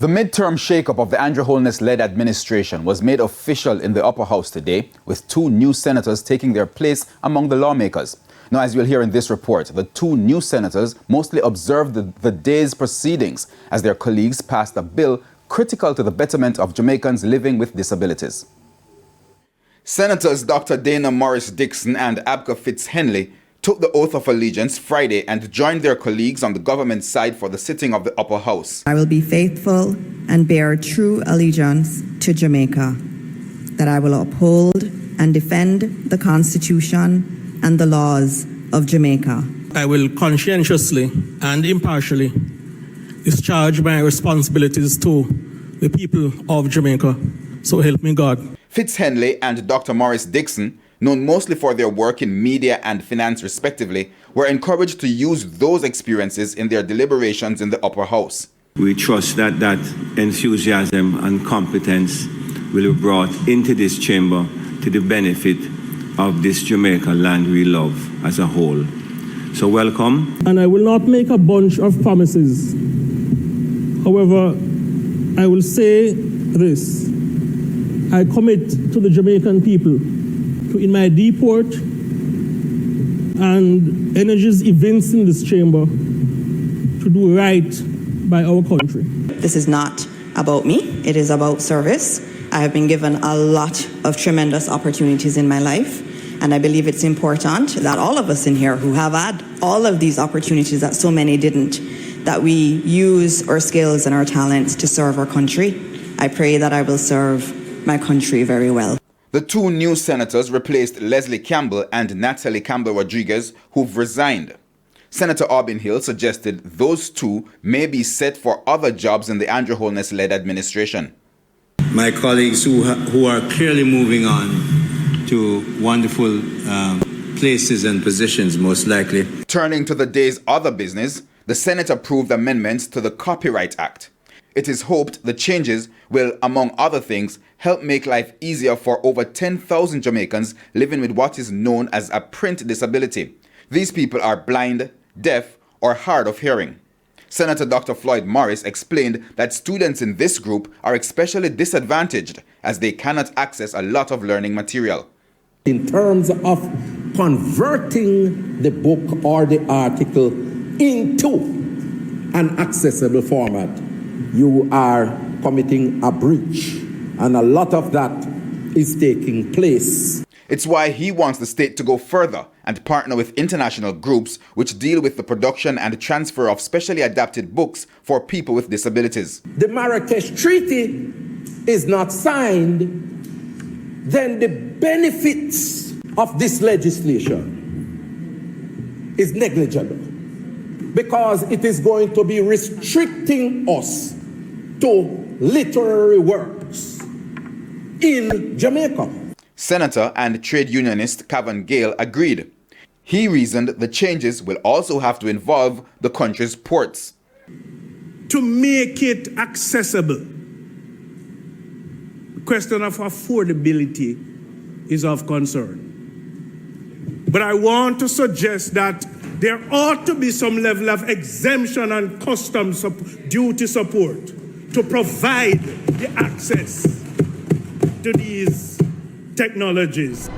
The midterm shakeup of the Andrew Holness-led administration was made official in the upper house today, with 2 new senators taking their place among the lawmakers. Now, as you'll hear in this report, the 2 new senators mostly observed the day's proceedings as their colleagues passed a bill critical to the betterment of Jamaicans living with disabilities. Senators Dr. Dana Morris Dixon and Abka Fitz-Henley took the oath of allegiance Friday and joined their colleagues on the government side for the sitting of the upper house. I will be faithful and bear true allegiance to Jamaica, that I will uphold and defend the Constitution and the laws of Jamaica. I will conscientiously and impartially discharge my responsibilities to the people of Jamaica. So help me God. Fitz-Henley and Dr. Morris Dixon, known mostly for their work in media and finance respectively, were encouraged to use those experiences in their deliberations in the upper house. We trust that enthusiasm and competence will be brought into this chamber to the benefit of this Jamaica land we love as a whole. So welcome. And I will not make a bunch of promises. However, I will say this. I commit to the Jamaican people to, in my deep work and energies evinced in this chamber, to do right by our country. This is not about me, it is about service. I have been given a lot of tremendous opportunities in my life, and I believe it's important that all of us in here who have had all of these opportunities that so many didn't, that we use our skills and our talents to serve our country. I pray that I will serve my country very well. The 2 new senators replaced Leslie Campbell and Natalie Campbell-Rodriguez, who've resigned. Senator Aubin Hill suggested those 2 may be set for other jobs in the Andrew Holness-led administration. My colleagues who are clearly moving on to wonderful places and positions, most likely. Turning to the day's other business, the Senate approved amendments to the Copyright Act. It is hoped the changes will, among other things, help make life easier for over 10,000 Jamaicans living with what is known as a print disability. These people are blind, deaf, or hard of hearing. Senator Dr. Floyd Morris explained that students in this group are especially disadvantaged as they cannot access a lot of learning material. In terms of converting the book or the article into an accessible format, you are committing a breach, and a lot of that is taking place. It's why he wants the state to go further and partner with international groups which deal with the production and transfer of specially adapted books for people with disabilities. The Marrakesh Treaty is not signed, then the benefits of this legislation is negligible, because it is going to be restricting us to literary works in Jamaica. Senator and trade unionist Cavan Gale agreed. He reasoned the changes will also have to involve the country's ports. To make it accessible, the question of affordability is of concern. But I want to suggest that there ought to be some level of exemption and customs duty support to provide the access to these technologies.